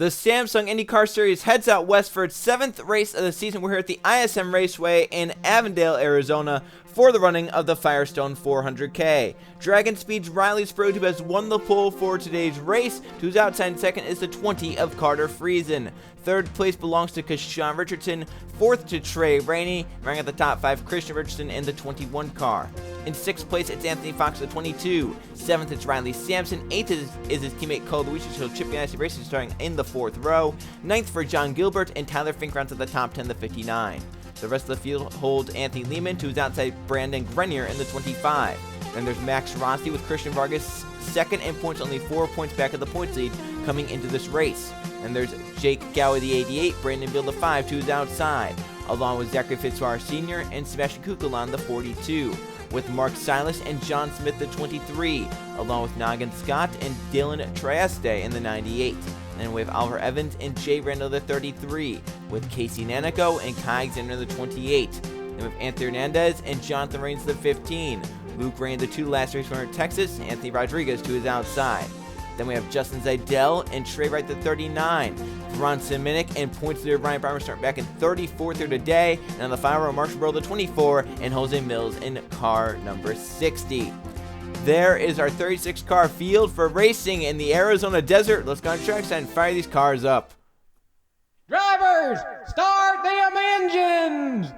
The Samsung IndyCar Series heads out west for its 7th race of the season. We're here at the ISM Raceway in Avondale, Arizona for the running of the Firestone 400K. Dragon Speed's Riley Sprode, who has won the pole for today's race. To his outside second is the 20 of Carter Friesen. Third place belongs to Kashawn Richardson. Fourth to Trey Rainey. Running at the top 5, Christian Richardson in the 21 car. In 6th place, it's Anthony Fox, the 22. 7th, it's Riley Sampson. 8th is his teammate Cole Luigi, so Chip Ganassi Racing starting in the 4th row. 9th for John Gilbert, and Tyler Fink rounds at the top 10, the 59. The rest of the field holds Anthony Lehman, to his outside Brandon Grenier in the 25. Then there's Max Rossi with Christian Vargas second in points, only 4 points back of the points lead coming into this race. And there's Jake Gowie, the 88, Brandon Beal, the 5, to his outside, along with Zachary Fitzwater Sr. and Sebastian Kukulon, the 42, with Mark Silas and John Smith, the 23, along with Noggin Scott and Dylan Trieste in the 98. And we have Oliver Evans and Jay Randall, the 33, with Casey Nanico and Kai Xander, the 28. Then we have Anthony Hernandez and Jonathan Raines, the 15. Luke Rain, the 2 last race winner at Texas, Anthony Rodriguez to his outside. Then we have Justin Zeidel and Trey Wright, the 39. Bronson Minnick and points leader Ryan Breimer starting back in 34th here today. And on the final row, Marshall Burrow, the 24, and Jose Mills in car number 60. There is our 36-car field for racing in the Arizona desert. Let's go on trackside and fire these cars up. Drivers, start them engines!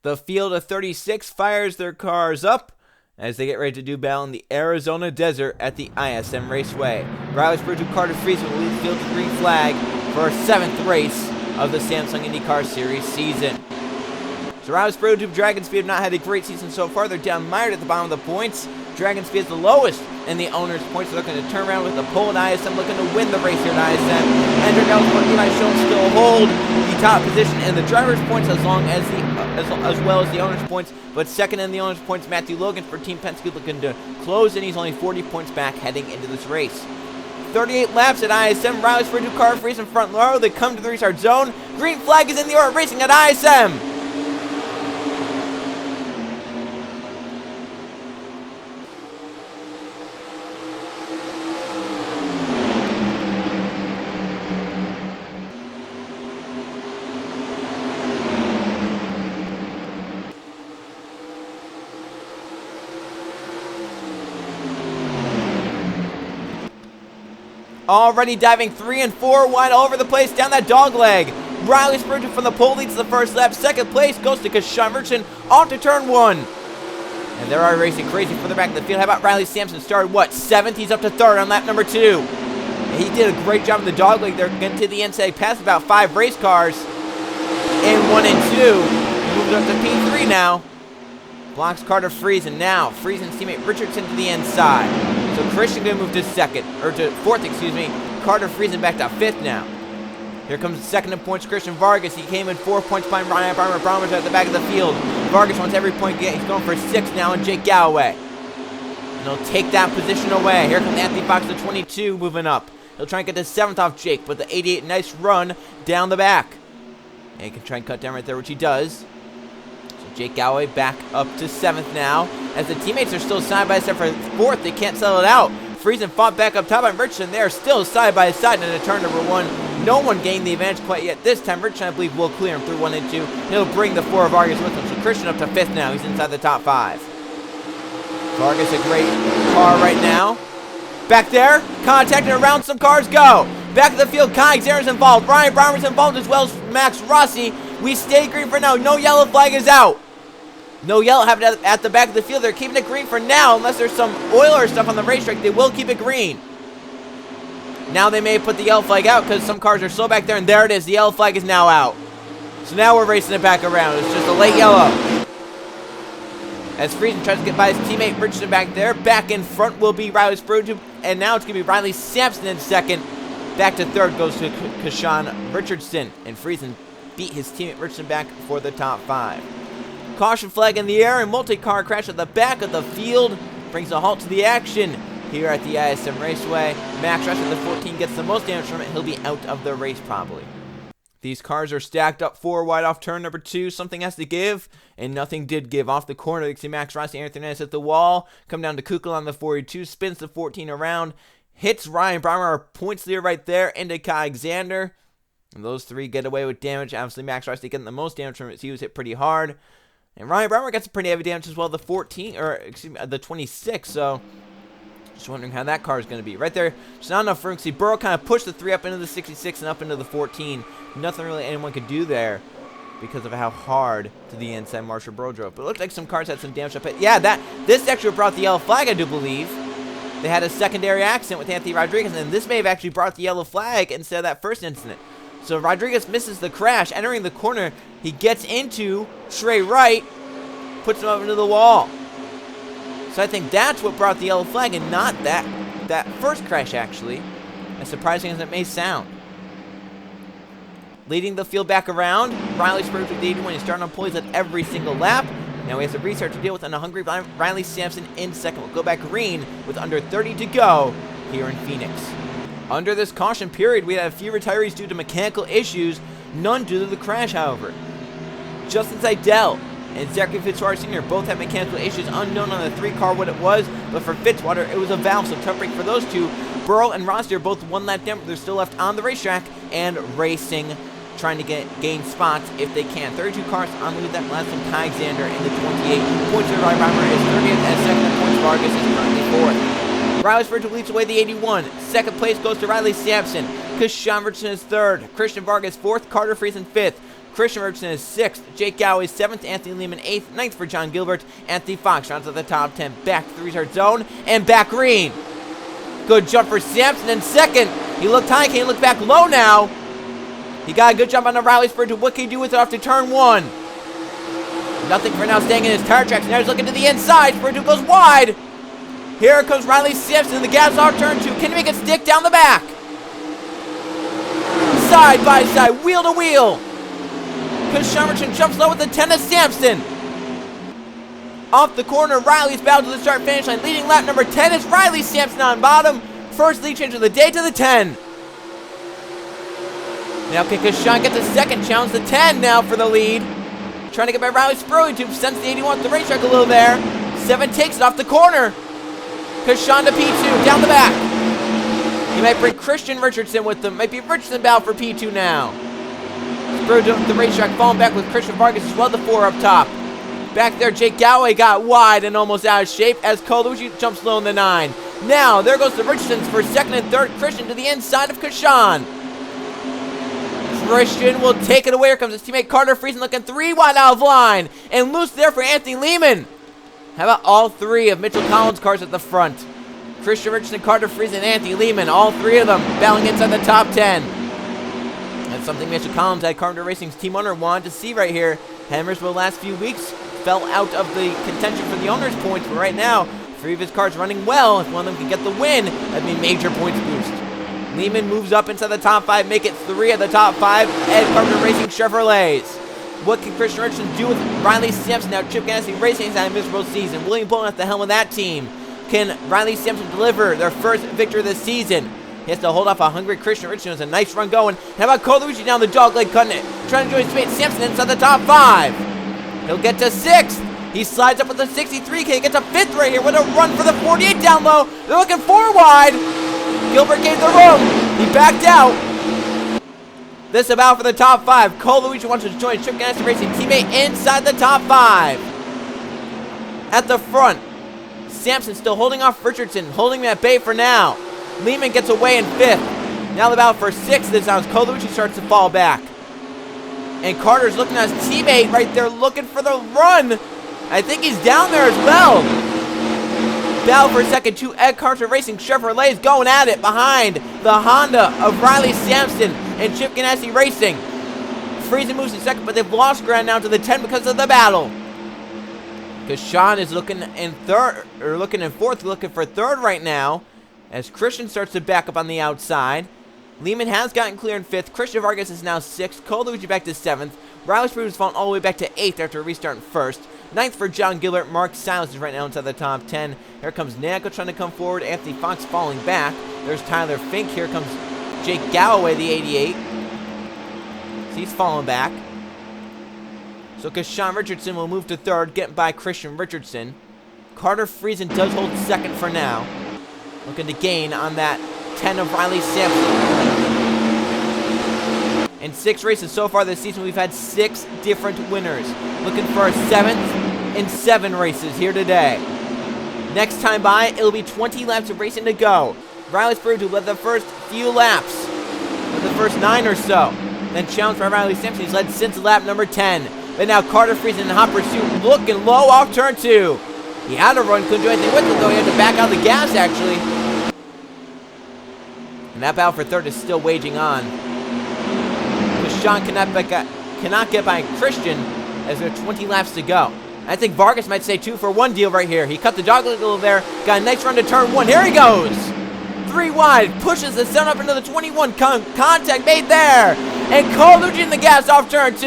The field of 36 fires their cars up as they get ready to do battle in the Arizona desert at the ISM Raceway. Riley Sprode to Carter Friesen will lead the field to green flag for our 7th race of the Samsung IndyCar Series season. So Riley Sprode to Dragon Speed have not had a great season so far. They're down mired at the bottom of the points. Dragon Speed is the lowest in the owner's points. They're looking to turn around with the pole at ISM, looking to win the race here at ISM. Hendrick Ellsworth, Eli Schultz still hold the top position in the driver's points as well as the owner's points. But second in the owner's points, Matthew Logan for Team Penske looking to close, and he's only 40 points back heading into this race. 38 laps at ISM. Riley Sprode to Carter Friesen front row. They come to the restart zone. Green flag is in the air, racing at ISM. Already diving 3 and 4 wide all over the place down that dog leg. Riley Sprode from the pole leads the first lap. Second place goes to Kashawn Richardson off to turn 1. And they're already racing crazy further back in the field. How about Riley Sampson? Started, 7th? He's up to 3rd on lap number 2. And he did a great job in the dog leg. They're getting to the inside. Passed about 5 race cars in 1 and 2. Moved up to P3 now. Blocks Carter Friesen. Now, Friesen's teammate Richardson to the inside. So Christian going to move to 4th, excuse me. Carter Friesen back to 5th now. Here comes second in points, Christian Vargas. He came in 4 points behind Ryan Breimer. Breimer's at the back of the field. Vargas wants every point to get. He's going for 6 now, and Jake Galloway. And he'll take that position away. Here comes Anthony Fox, the 22, moving up. He'll try and get the 7th off Jake, but the 88, nice run down the back. And he can try and cut down right there, which he does. Jake Galloway back up to 7th now. As the teammates are still side by side for 4th, they can't settle it out. Friesen fought back up top on Richardson. They are still side by side in a turn number 1. No one gained the advantage quite yet. This time, Richardson, I believe, will clear him through 1 and 2. He'll bring the 4 Vargas with him. So Christian up to 5th now. He's inside the top 5. Vargas, a great car right now. Back there, contacting around, some cars go. Back of the field, Kai Xander's involved. Ryan Breimer's involved as well as Max Rossi. We stay green for now. No yellow flag is out. No yellow happened at the back of the field. They're keeping it green for now. Unless there's some oil or stuff on the racetrack, they will keep it green. Now they may put the yellow flag out because some cars are slow back there. And there it is. The yellow flag is now out. So now we're racing it back around. It's just a late yellow. As Friesen tries to get by his teammate Richardson back there. Back in front will be Riley Sprode. And now it's going to be Riley Sampson in 2nd. Back to 3rd goes to Kashawn Richardson. And Friesen beat his teammate Richardson back for the top 5. Caution flag in the air, and multi-car crash at the back of the field brings a halt to the action here at the ISM Raceway. Max Rush at the 14 gets the most damage from it. He'll be out of the race probably. These cars are stacked up 4 wide off turn number 2. Something has to give, and nothing did give. Off the corner, you can see Max Rossi, Anthony Hernandez at the wall. Come down to Kukla on the 42, spins the 14 around. hits Ryan Brommer, our points leader right there, into Alexander. And those three get away with damage. Obviously, Max Rice getting the most damage from it. He was hit pretty hard. And Ryan Brommer gets some pretty heavy damage as well, the 26. So, just wondering how that car is going to be. Right there, just not enough room. See, Burrow kind of pushed the 3 up into the 66 and up into the 14. Nothing really anyone could do there because of how hard to the inside Marshall Burrow drove. But it looked like some cars had some damage up it. Yeah, this actually brought the yellow flag, I do believe. They had a secondary accident with Anthony Rodriguez, and this may have actually brought the yellow flag instead of that first incident. So Rodriguez misses the crash. Entering the corner, he gets into Trey Wright, puts him up into the wall. So I think that's what brought the yellow flag, and not that first crash, actually. As surprising as it may sound. Leading the field back around, Riley Spurs with the 81. He's starting on pole. He's at every single lap. Now he has a restart to deal with, and a hungry Riley Sampson in second. We'll go back green with under 30 to go here in Phoenix. Under this caution period, we had a few retirees due to mechanical issues, none due to the crash, however. Justin Seidel and Zachary Fitzwater Sr. both had mechanical issues, unknown on the 3 car what it was, but for Fitzwater, it was a valve, so tough break for those two. Burrow and Rossi are both 1 lap down, but they're still left on the racetrack and racing, trying to gain spots if they can. 32 cars on the lead. That last one, Alexander in the 28. Points to Ryan Brommer is 30th, and second in points, Vargas is currently 4th. Riley Spurgeon leads away the 81. Second place goes to Riley Sampson. Christian Richardson is 3rd. Christian Vargas 4th. Carter Friesen 5th. Christian Richardson is 6th. Jake Galloway 7th. Anthony Lehman 8th. 9th for John Gilbert. Anthony Fox rounds out the top 10. Back to the restart zone and back green. Good jump for Sampson in second. He looked high. Can he look back low now? He got a good jump on the Riley Spurgeon. What can he do with it after turn 1? Nothing for now, staying in his tire tracks. Now he's looking to the inside. Spurgeon goes wide. Here comes Riley Sampson in the gas off turn 2. Can he make it stick down the back? Side by side, wheel to wheel. Chris Shummerton jumps low with the 10 of Sampson. Off the corner, Riley's bound to the start finish line. Leading lap number 10 is Riley Sampson on bottom. First lead change of the day to the 10. Now Kashan gets a second challenge, the 10 now for the lead. Trying to get by Riley Spurgeon, sends the 81 to the racetrack a little there. 7 takes it off the corner. Kashan to P2, down the back. He might bring Christian Richardson with them. Might be Richardson bound for P2 now. Spurgeon the racetrack, falling back with Christian Vargas as well, the 4 up top. Back there, Jake Galloway got wide and almost out of shape as Colucci jumps low in the 9. Now, there goes the Richardsons for second and third. Christian to the inside of Kashan. Christian will take it away. Here comes his teammate Carter Friesen looking 3 wide out of line. And loose there for Anthony Lehman. How about all 3 of Mitchell Collins' cars at the front? Christian Richardson, Carter Friesen, and Anthony Lehman. All 3 of them battling inside the top 10. That's something Mitchell Collins at Carpenter Racing's team owner wanted to see right here. Hammers, the last few weeks, fell out of the contention for the owner's points. But right now, 3 of his cars running well. If one of them can get the win, that'd be a major points boost. Lehman moves up inside the top 5, make it 3 of the top 5 at Carpenter Racing Chevrolets. What can Christian Richardson do with Riley Sampson? Now Chip Ganassi Racing has had a miserable season. William Bolton at the helm of that team. Can Riley Sampson deliver their first victory of the season? He has to hold off a hungry Christian Richardson. It's a nice run going. How about Colucci down the dog leg, cutting it? Trying to join his mate Sampson inside the top 5. He'll get to 6th. He slides up with the 63. Can he get to 5th right here? With a run for the 48 down low. They're looking 4 wide. Gilbert gave the room. He backed out. This about for the top 5. Colucci wants to join Chip Ganassi Racing teammate inside the top 5. At the front, Sampson still holding off Richardson, holding him at bay for now. Lehman gets away in 5th. Now the battle for 6th. This time Colucci starts to fall back. And Carter's looking at his teammate right there, looking for the run. I think he's down there as well. Battle for second, 2 Ed Carter Racing Chevrolets going at it behind the Honda of Riley Sampson and Chip Ganassi Racing. Friesen moves in second, but they've lost ground now to the 10 because of the battle. Kashan is looking in 4th, looking for 3rd right now, as Christian starts to back up on the outside. Lehman has gotten clear in 5th. Christian Vargas is now 6th. Colucci back to 7th. Riley Spurgeon's fallen all the way back to 8th after a restart in 1st. 9th for John Gilbert. Mark Silas is right now inside the top 10. Here comes Nako trying to come forward. Anthony Fox falling back. There's Tyler Fink. Here comes Jake Galloway, the 88. So he's falling back. So Kashan Richardson will move to 3rd, getting by Christian Richardson. Carter Friesen does hold 2nd for now. Looking to gain on that 10 of Riley Sampson. In 6 races so far this season, we've had 6 different winners. Looking for our 7th in 7 races here today. Next time by, it'll be 20 laps of racing to go. Riley Spurgeon led the first few laps, led the first 9 or so. Then challenged by Riley Sampson, he's led since lap number 10. But now Carter Friesen in hot pursuit, looking low off turn 2. He had a run, couldn't do anything with it though. He had to back out the gas actually. And that battle for 3rd is still waging on. Sean cannot get by Christian as there are 20 laps to go. I think Vargas might say 2 for 1 deal right here. He cut the dog leg a little there. Got a nice run to turn 1. Here he goes. 3 wide. Pushes the sun up into the 21. Contact made there. And Colucci in the gas off turn 2.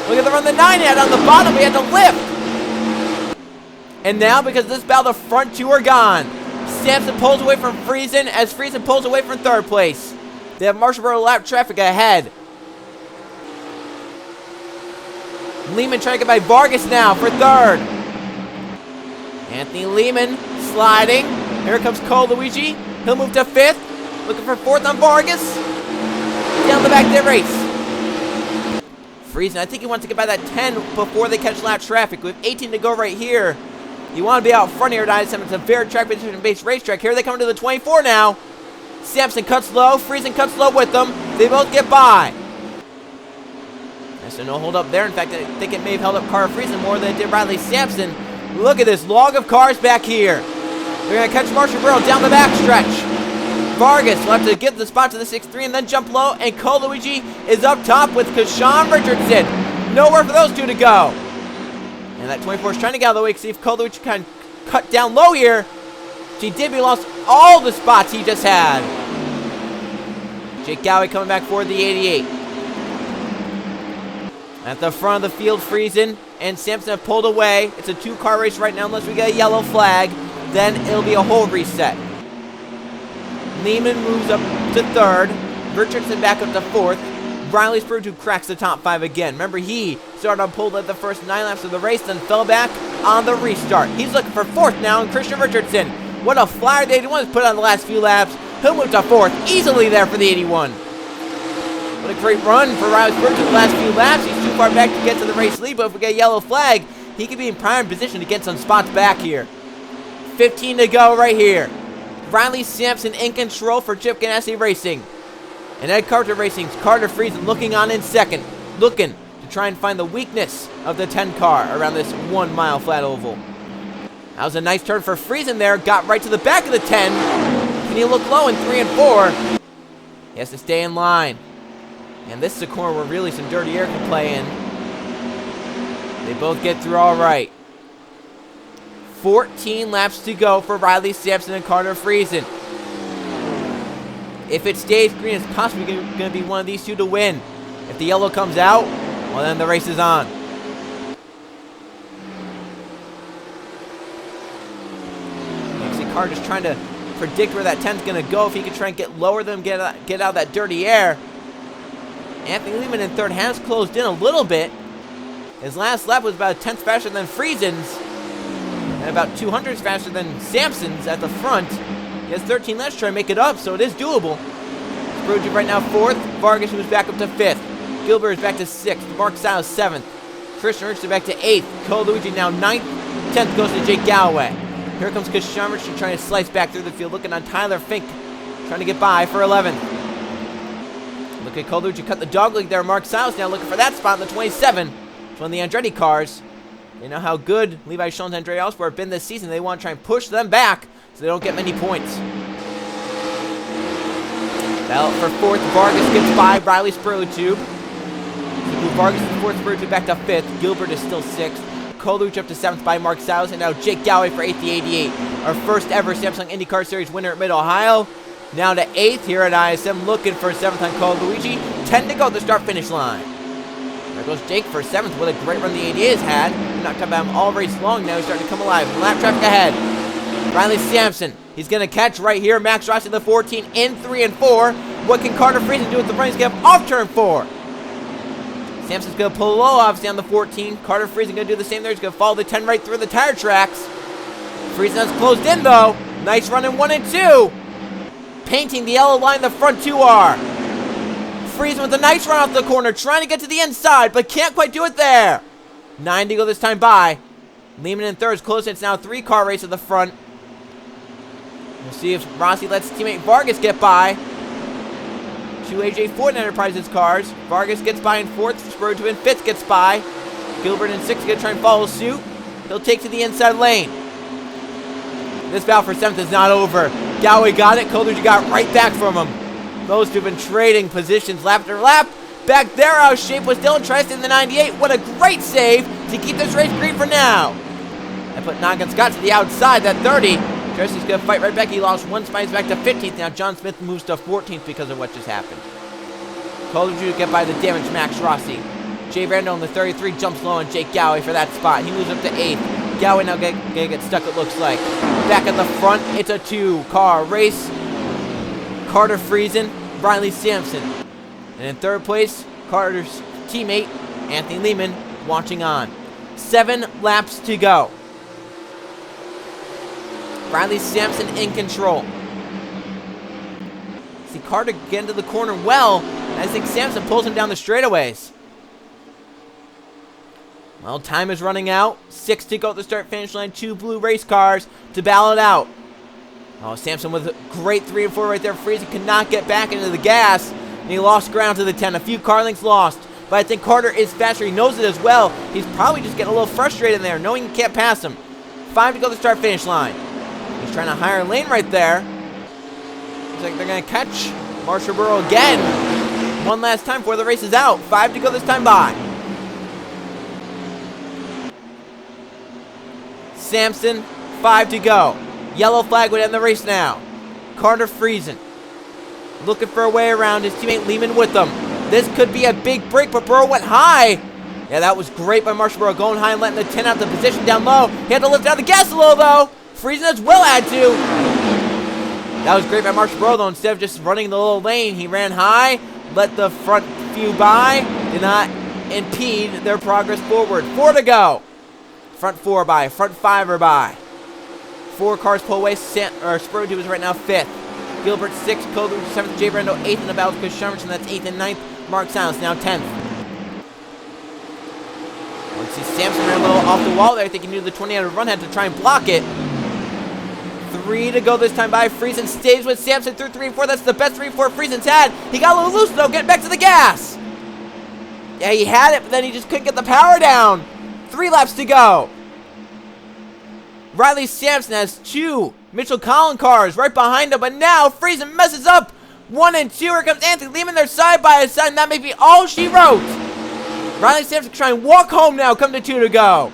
Look at the run the 9 had on the bottom. He had to lift. And now, because of this battle, the front 2 are gone. Sampson pulls away from Friesen as Friesen pulls away from 3rd place. They have Marshallboro lap traffic ahead. Lehman trying to get by Vargas now for 3rd. Anthony Lehman sliding. Here comes Colucci. He'll move to 5th. Looking for 4th on Vargas. Down the back of the race. Friesen, I think he wants to get by that 10 before they catch lap traffic. With 18 to go right here. You want to be out front here, guys. It's a very track position-based racetrack. Here they come to the 24 now. Sampson cuts low. Friesen cuts low with them. They both get by. So no hold up there. In fact, I think it may have held up Carter Friesen more than it did Riley Sampson. Look at this log of cars back here. They're going to catch Marshallboro down the backstretch. Vargas will have to get the spot to the 6-3 and then jump low. And Colucci is up top with Kashawn Richardson. Nowhere for those 2 to go. And that 24 is trying to get out of the way. See if Colucci can cut down low here. He did, but he lost all the spots he just had. Jake Galloway coming back for the 88. At the front of the field, Friesen and Sampson have pulled away. It's a 2-car race right now unless we get a yellow flag. Then it'll be a whole reset. Lehman moves up to 3rd. Richardson back up to 4th. Riley Spurgeon cracks the top 5 again. Remember, he started on pole at the first 9 laps of the race, then fell back on the restart. He's looking for 4th now, and Christian Richardson. What a flyer they want to put on the last few laps. He'll move to 4th, easily there for the 81. What a great run for Riley Spurgeon the last few laps. He's too far back to get to the race lead, but if we get a yellow flag, he could be in prime position to get some spots back here. 15 to go right here. Riley Sampson in control for Chip Ganassi Racing. And Ed Carter Racing's Carter Friesen looking on in 2nd. Looking to try and find the weakness of the 10 car around this 1 mile flat oval. That was a nice turn for Friesen there. Got right to the back of the 10. Can he look low in 3 and 4? He has to stay in line. And this is a corner where really some dirty air can play in. They both get through all right. 14 laps to go for Riley Sampson and Carter Friesen. If it stays green, it's possibly going to be one of these 2 to win. If the yellow comes out, well, then the race is on. Carter just trying to predict where that 10's going to go. If he can try and get lower than get out of that dirty air. Anthony Lehman in 3rd has closed in a little bit. His last lap was about a 10th faster than Friesen's. And about 200s faster than Sampson's at the front. He has 13 laps to try and make it up, so it is doable. Spurgeon right now 4th. Vargas moves back up to 5th. Gilbert is back to 6th. Mark Stiles 7th. Christian Richardson back to 8th. Colucci now 9th. 10th goes to Jake Galloway. Here comes Kashawn Richardson trying to slice back through the field. Looking on Tyler Fink. Trying to get by for 11th. Look at Colucci cut the dogleg there. Mark Stiles now looking for that spot in the 27. It's one of the Andretti cars. They know how good Levi Schoen's and Andretti Allsport have been this season. They want to try and push them back so they don't get many points. Battle for 4th. Vargas gets by Riley Spurgeon. Move Vargas to 4th. Spurgeon back to 5th. Gilbert is still 6th. Colucci up to 7th by Mark Stiles. And now Jake Galloway for 8th, the 88. Our first ever Samsung IndyCar Series winner at Mid-Ohio. Now to 8th here at ISM. Looking for 7th on Colucci. 10 to go at the start-finish line. There goes Jake for 7th. What a great run the 88 has had. We're not talking about him all race long now. He's starting to come alive. Lap traffic ahead. Riley Sampson. He's going to catch right here. Max Rossi the 14 in 3 and 4. What can Carter Friesen do with the front? He's going to have off turn 4. Sampson's going to pull low, obviously, on the 14. Carter Friesen going to do the same there. He's going to follow the 10 right through the tire tracks. Friesen has closed in, though. Nice run in 1 and 2. painting the yellow line the front two are. Friesen with a nice run off the corner, trying to get to the inside, but can't quite do it there. 9 to go this time by. Lehman in third is close. It's now a 3-car race at the front. We'll see if Rossi lets his teammate Vargas get by. 2 AJ Ford Enterprises cars. Vargas gets by in fourth. Spurgeon in fifth gets by. Gilbert in sixth gonna try and follow suit. He'll take to the inside lane. This battle for seventh is not over. Galloway got it. Coldridge got right back from him. Those two have been trading positions lap after lap. Back there out of shape was Dylan Trice in the 98. What a great save to keep this race green for now. I put Noggin Scott to the outside, that 30. Trice is going to fight right back. He lost one spot. He's back to 15th. Now John Smith moves to 14th because of what just happened. Coldridge to get by the damaged Max Rossi. Jay Randall in the 33 jumps low on Jake Galloway for that spot. He moves up to 8th. Galloway now gonna get stuck, it looks like. Back at the front, it's a 2-car race. Carter Friesen, Riley Sampson. And in third place, Carter's teammate, Anthony Lehman, watching on. 7 laps to go. Riley Sampson in control. See Carter get into the corner well. And I think Sampson pulls him down the straightaways. Well, time is running out. 6 to go at the start-finish line. 2 blue race cars to battle it out. Oh, Sampson with a great 3 and 4 right there. Friesen could not get back into the gas. And he lost ground to the 10. A few car lengths lost. But I think Carter is faster. He knows it as well. He's probably just getting a little frustrated in there, knowing he can't pass him. 5 to go to the start-finish line. He's trying to hire a lane right there. Looks like they're going to catch Marshallboro again. One last time before the race is out. 5 to go this time by. Sampson, 5 to go. Yellow flag would end the race now. Carter Friesen looking for a way around. His teammate Lehman with them. This could be a big break, but Burrow went high. Yeah, that was great by Marshallboro, going high and letting the 10 out the position down low. He had to lift out the gas a little, though. Friesen as well had to. That was great by Marshallboro, though. Instead of just running the little lane, he ran high, let the front few by, did not impede their progress forward. 4 to go. Front 4 by, front 5 are by. 4 cars pull away. Spurgeon was right now 5th. Gilbert 6th, Coldridge 7th, Jay Brando 8th in the battle with Chris Shummerson. That's 8th and 9th. Mark Silence now 10th. Let's see, Sampson ran a little off the wall there. I think he knew the 28 run had to try and block it. 3 to go this time by. Friesen stays with Sampson through 3 and 4. That's the best 3 and 4 Friesen's had. He got a little loose though, getting back to the gas. Yeah, he had it, but then he just couldn't get the power down. 3 laps to go. Riley Sampson has 2 Mitchell Collin cars right behind him, but now Friesen messes up. 1 and 2. Here comes Anthony Lehman. They're side by side, and that may be all she wrote. Riley Sampson trying to walk home now. Come to 2 to go.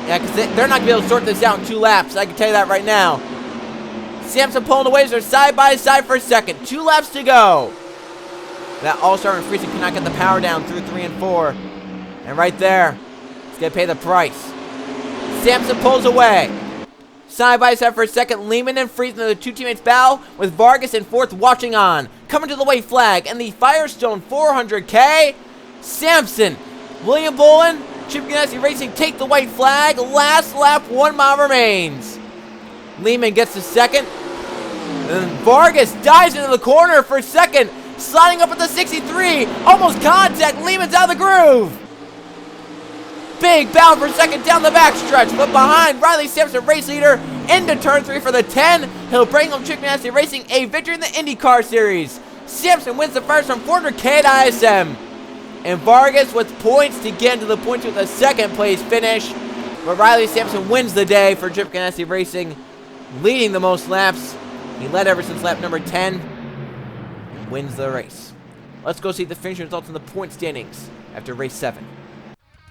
Yeah, because they're not going to be able to sort this out in 2 laps. I can tell you that right now. Sampson pulling away as they're side by side for a second. 2 laps to go. That all-star and Friesen cannot get the power down through 3 and 4. And right there, he's going to pay the price. Sampson pulls away. Side by side for a second. Lehman and Friesen, the 2 teammates battle with Vargas in 4th watching on. Coming to the white flag and the Firestone 400K. Sampson, William Bolin, Chip Ganassi Racing take the white flag. Last lap, 1 mile remains. Lehman gets to 2nd. And Vargas dives into the corner for 2nd. Sliding up at the 63. Almost contact. Lehman's out of the groove. Big bound for 2nd down the backstretch, but behind Riley Sampson, race leader, into turn 3 for the 10. He'll bring home Chip Ganassi Racing a victory in the IndyCar Series. Sampson wins the first from 400K at ISM. And Vargas with points to get into the points with a 2nd place finish. But Riley Sampson wins the day for Chip Ganassi Racing, leading the most laps. He led ever since lap number 10. And wins the race. Let's go see the finish results in the point standings after race 7.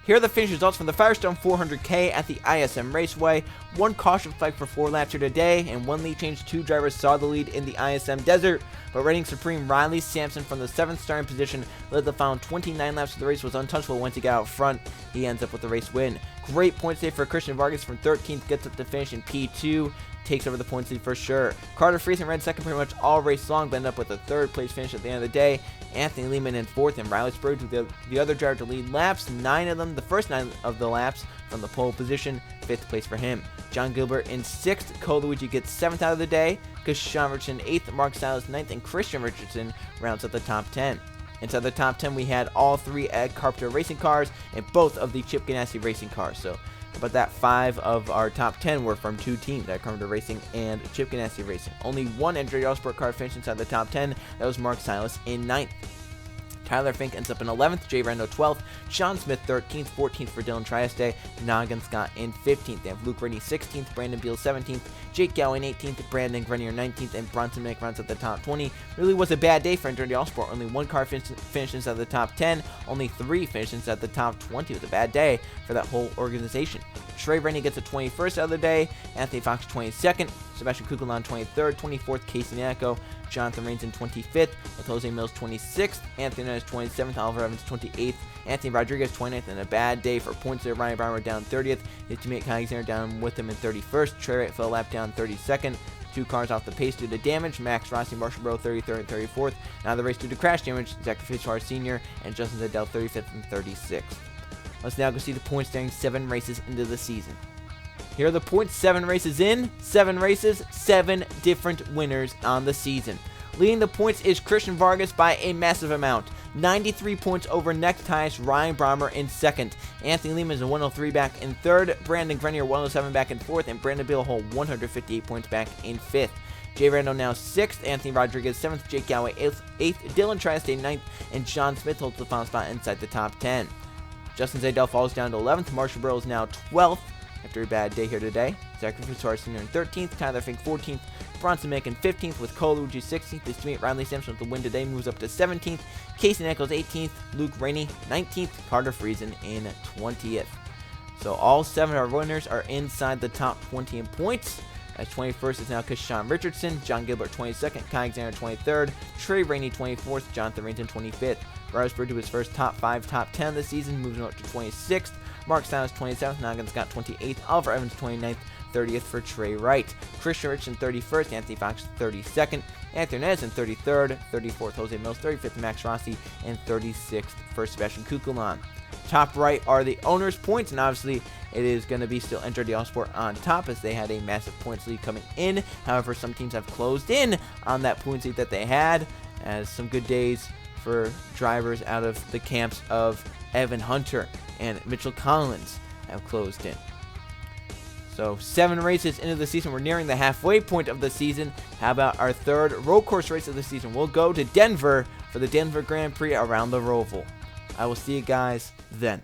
Here are the finish results from the Firestone 400K at the ISM Raceway. 1 caution flag for 4 laps here today, and 1 lead change. 2 drivers saw the lead in the ISM Desert, but reigning supreme Riley Sampson from the 7th starting position led the final 29 laps of the race, was untouchable once he got out front. He ends up with the race win. Great points day for Christian Vargas from 13th, gets up to finish in P2. Takes over the points lead for sure. Carter Friesen ran 2nd pretty much all race long, but ended up with a 3rd place finish at the end of the day. Anthony Lehman in 4th, and Riley Spurgeon with the other driver to lead laps. 9 of them, the first 9 of the laps from the pole position. 5th place for him. John Gilbert in 6th. Cole Luigi gets 7th out of the day. Sean Richardson 8th. Mark Silas 9th. And Christian Richardson rounds out the top 10. Inside the top 10, we had all 3 Ed Carpenter racing cars and both of the Chip Ganassi racing cars. So, about that 5 of our top 10 were from 2 teams, Ed Carpenter Racing and Chip Ganassi Racing. Only one Andretti Autosport car finished inside the top 10. That was Mark Silas in 9th. Tyler Fink ends up in 11th, Jay Rando 12th, Sean Smith 13th, 14th for Dylan Trieste, Noggin Scott in 15th. They have Luke Rennie 16th, Brandon Beal 17th, Jake Gowen 18th, Brandon Grenier 19th, and Bronson Mick rounds at the top 20. Really was a bad day for Andretti Autosport. Only one car finished inside the top 10, only 3 finished inside the top 20. It was a bad day for that whole organization. Trey Rennie gets a 21st out of the day, Anthony Fox 22nd, Sebastian Kugelon 23rd, 24th Casey Nacco, Jonathan Rains in 25th, with Jose Mills 26th, Anthony Nunez 27th, Oliver Evans 28th, Anthony Rodriguez 29th, and a bad day for points there. Ryan Brown down 30th, his teammate Kyle Alexander down with him in 31st, Trey Wright fell a lap down 32nd, 2 cars off the pace due to damage, Max Rossi, Marshall Bro 33rd and 34th, now the race due to crash damage, Zachary Fitzgerald Sr. and Justin Zadell 35th and 36th. Let's now go see the points standings 7 races into the season. Here are the points 7 races in, 7 races, 7 different winners on the season. Leading the points is Christian Vargas by a massive amount. 93 points over next highest Ryan Brommer in 2nd. Anthony Lehman is a 103 back in 3rd. Brandon Grenier 107 back in 4th. And Brandon Beal 158 points back in 5th. Jay Rando now 6th. Anthony Rodriguez 7th. Jake Galloway 8th. Dylan Trieste 9th. And John Smith holds the final spot inside the top 10. Justin Zadell falls down to 11th. Marshall Burrow is now 12th after a bad day here today. Zachary Fitzgerald Sr. in 13th. Tyler Fink 14th. Bronson Mick in 15th with Cole Luigi 16th. His teammate Riley Sampson with the win today moves up to 17th. Casey Nichols 18th. Luke Rainey 19th. Carter Friesen in 20th. So all 7 of our winners are inside the top 20 in points. As 21st is now Sean Richardson, John Gilbert 22nd, Kyle Alexander 23rd, Trey Rainey 24th, Jonathan Rainton 25th. Rosberg to his first top 5, top 10 this season, moves him up to 26th. Mark Silas 27th, Noggin Scott 28th, Oliver Evans 29th, 30th for Trey Wright. Christian Richardson 31st, Anthony Fox 32nd, Anthony Nez in 33rd, 34th Jose Mills, 35th Max Rossi, and 36th for Sebastian Kukulon. Top right are the owners' points, and obviously it is going to be still Andretti Autosport on top as they had a massive points lead coming in. However, some teams have closed in on that points lead that they had, as some good days for drivers out of the camps of Evan Hunter and Mitchell Collins have closed in. So 7 races into the season. We're nearing the halfway point of the season. How about our 3rd road course race of the season? We'll go to Denver for the Denver Grand Prix around the Roval. I will see you guys then.